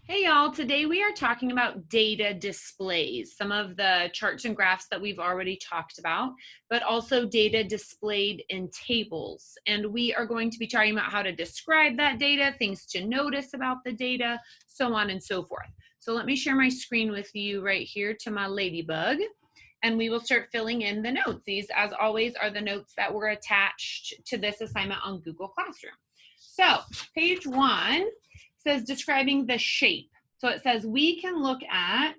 Hey y'all, today we are talking about data displays, some of the charts and graphs that we've already talked about, but also data displayed in tables. And we are going to be talking about how to describe that data, things to notice about the data, so on and so forth. So let me share my screen with you right here to my ladybug, and we will start filling in the notes. These, as always, are the notes that were attached to this assignment on Google Classroom. So page 1 says describing the shape. So it says we can look at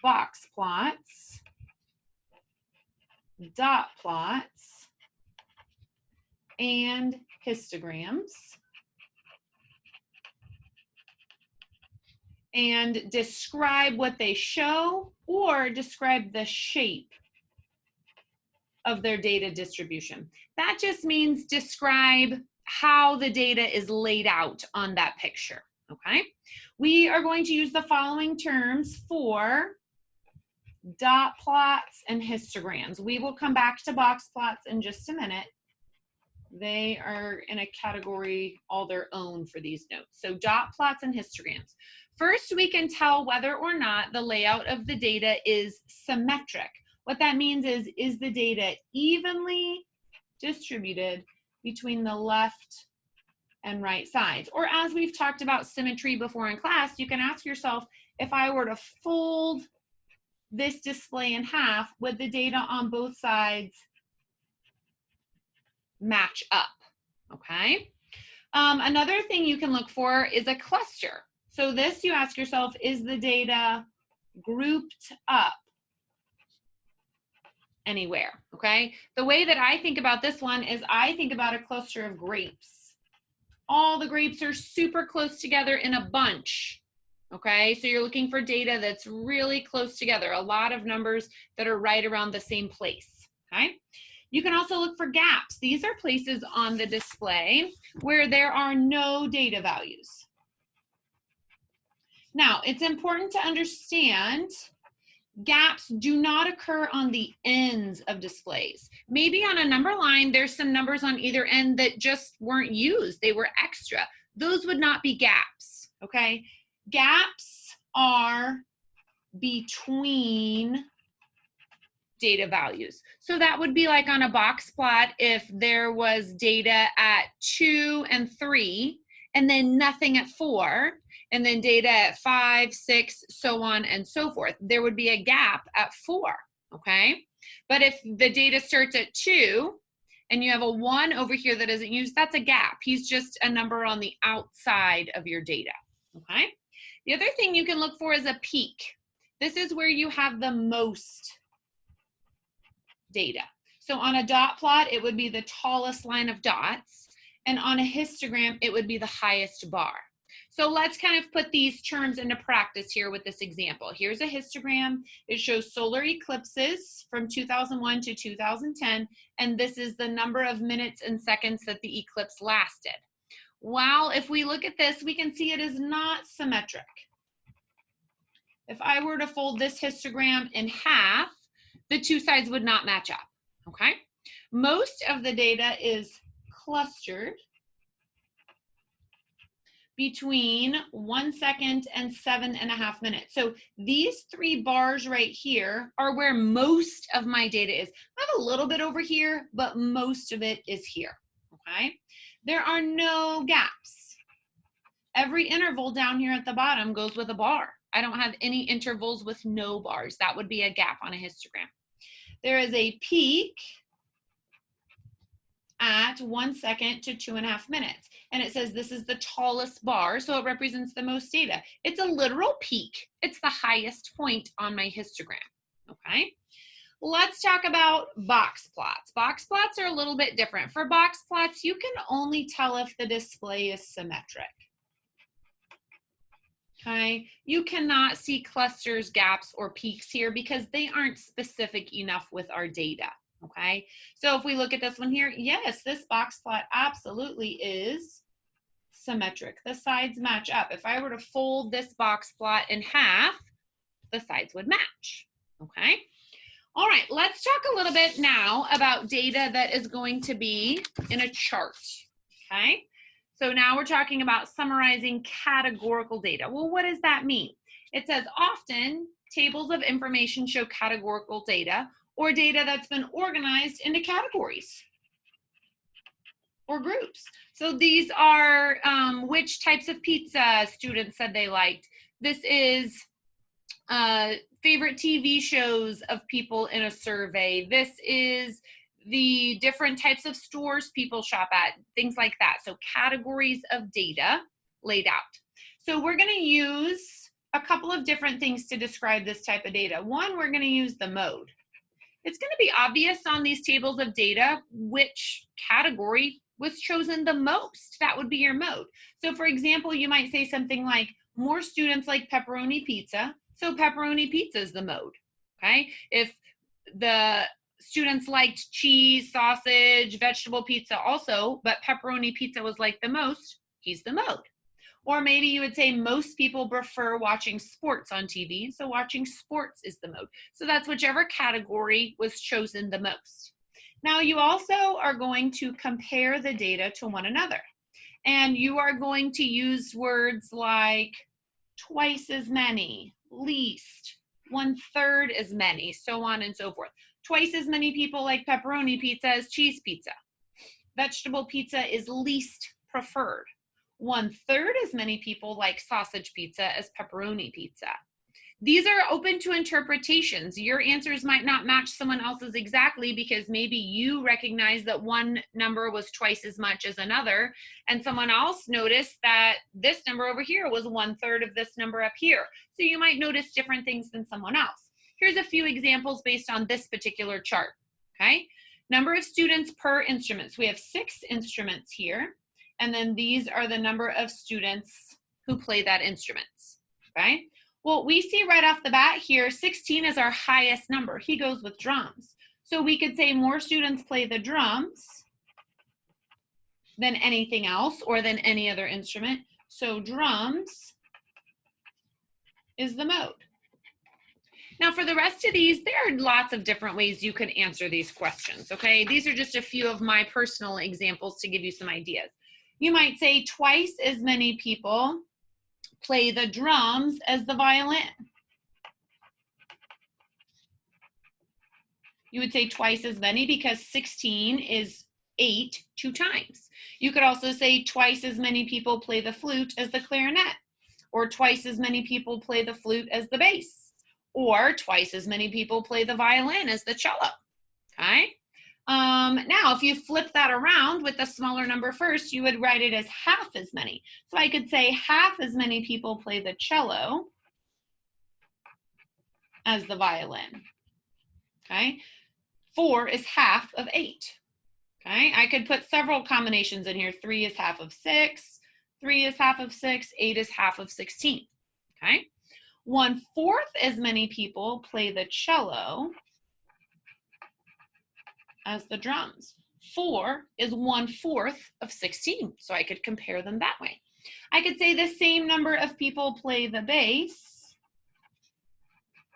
box plots, dot plots, and histograms, and describe what they show or describe the shape of their data distribution. That just means describe how the data is laid out on that picture, okay? We are going to use the following terms for dot plots and histograms. We will come back to box plots in just a minute. They are in a category all their own for these notes. So dot plots and histograms. First, we can tell whether or not the layout of the data is symmetric. What that means is the data evenly distributed between the left and right sides? Or as we've talked about symmetry before in class, you can ask yourself, if I were to fold this display in half, would the data on both sides match up? Okay. Another thing you can look for is a cluster. So this, you ask yourself, is the data grouped up anywhere? Okay. The way that I think about this one is I think about a cluster of grapes. All the grapes are super close together in a bunch. Okay, so you're looking for data that's really close together, a lot of numbers that are right around the same place. Okay, you can also look for gaps. These are places on the display where there are no data values. Now, it's important to understand gaps do not occur on the ends of displays. Maybe on a number line, there's some numbers on either end that just weren't used. They were extra. Those would not be gaps, okay? Gaps are between data values. So that would be like on a box plot if there was data at 2 and 3 and then nothing at 4 and then data at 5, 6, so on and so forth. There would be a gap at 4, okay? But if the data starts at 2 and you have a 1 over here that isn't used, that's a gap. He's just a number on the outside of your data, okay? The other thing you can look for is a peak. This is where you have the most data. So on a dot plot, it would be the tallest line of dots, and on a histogram, it would be the highest bar. So let's kind of put these terms into practice here with this example. Here's a histogram. It shows solar eclipses from 2001 to 2010, and this is the number of minutes and seconds that the eclipse lasted. Well, if we look at this, we can see it is not symmetric. If I were to fold this histogram in half, the two sides would not match up, okay? Most of the data is clustered between 1 second and 7.5 minutes. So these 3 bars right here are where most of my data is. I have a little bit over here, but most of it is here, okay? There are no gaps. Every interval down here at the bottom goes with a bar. I don't have any intervals with no bars. That would be a gap on a histogram. There is a peak at 1 second to 2.5 minutes. And it says this is the tallest bar, so it represents the most data. It's a literal peak. It's the highest point on my histogram, okay? Let's talk about box plots. Box plots are a little bit different. For box plots, you can only tell if the display is symmetric. Okay, you cannot see clusters, gaps, or peaks here because they aren't specific enough with our data, okay? So if we look at this one here, yes, this box plot absolutely is symmetric. The sides match up. If I were to fold this box plot in half, the sides would match, okay? All right, let's talk a little bit now about data that is going to be in a chart, okay? So now we're talking about summarizing categorical data. Well, what does that mean? It says often tables of information show categorical data or data that's been organized into categories or groups. So these are which types of pizza students said they liked. This is favorite TV shows of people in a survey. This is the different types of stores people shop at, things like that. So categories of data laid out. So we're going to use a couple of different things to describe this type of data. One, we're going to use the mode. It's going to be obvious on these tables of data which category was chosen the most. That would be your mode. So for example, you might say something like, more students like pepperoni pizza, so pepperoni pizza is the mode, okay? If the students liked cheese, sausage, vegetable pizza also, but pepperoni pizza was liked the most, he's the mode. Or maybe you would say most people prefer watching sports on TV, so watching sports is the mode. So that's whichever category was chosen the most. Now you also are going to compare the data to one another. And you are going to use words like twice as many, least, 1/3 as many, so on and so forth. Twice as many people like pepperoni pizza as cheese pizza. Vegetable pizza is least preferred. 1/3 as many people like sausage pizza as pepperoni pizza. These are open to interpretations. Your answers might not match someone else's exactly because maybe you recognize that one number was twice as much as another, and someone else noticed that this number over here was 1/3 of this number up here. So you might notice different things than someone else. Here's a few examples based on this particular chart, okay? Number of students per instrument. So we have 6 instruments here, and then these are the number of students who play that instrument, okay? Well, we see right off the bat here, 16 is our highest number. He goes with drums. So we could say more students play the drums than anything else or than any other instrument. So drums is the mode. Now for the rest of these, there are lots of different ways you can answer these questions, okay? These are just a few of my personal examples to give you some ideas. You might say twice as many people play the drums as the violin. You would say twice as many because 16 is 8 2 times. You could also say twice as many people play the flute as the clarinet, or twice as many people play the flute as the bass, or twice as many people play the violin as the cello, okay? Now, if you flip that around with the smaller number first, you would write it as half as many. So I could say half as many people play the cello as the violin, okay? 4 is half of 8, okay? I could put several combinations in here. 3 is half of 6, 3 is half of 6, 8 is half of 16, okay? 1/4 as many people play the cello as the drums. 4 is 1/4 of 16, so I could compare them that way. I could say the same number of people play the bass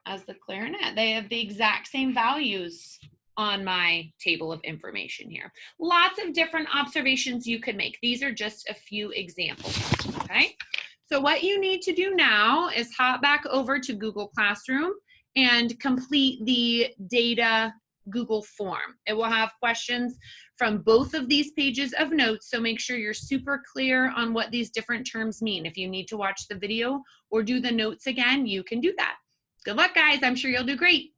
as the clarinet. They have the exact same values on my table of information here. Lots of different observations you could make. These are just a few examples, okay? So what you need to do now is hop back over to Google Classroom and complete the data Google form. It will have questions from both of these pages of notes, so make sure you're super clear on what these different terms mean. If you need to watch the video or do the notes again, you can do that. Good luck, guys. I'm sure you'll do great.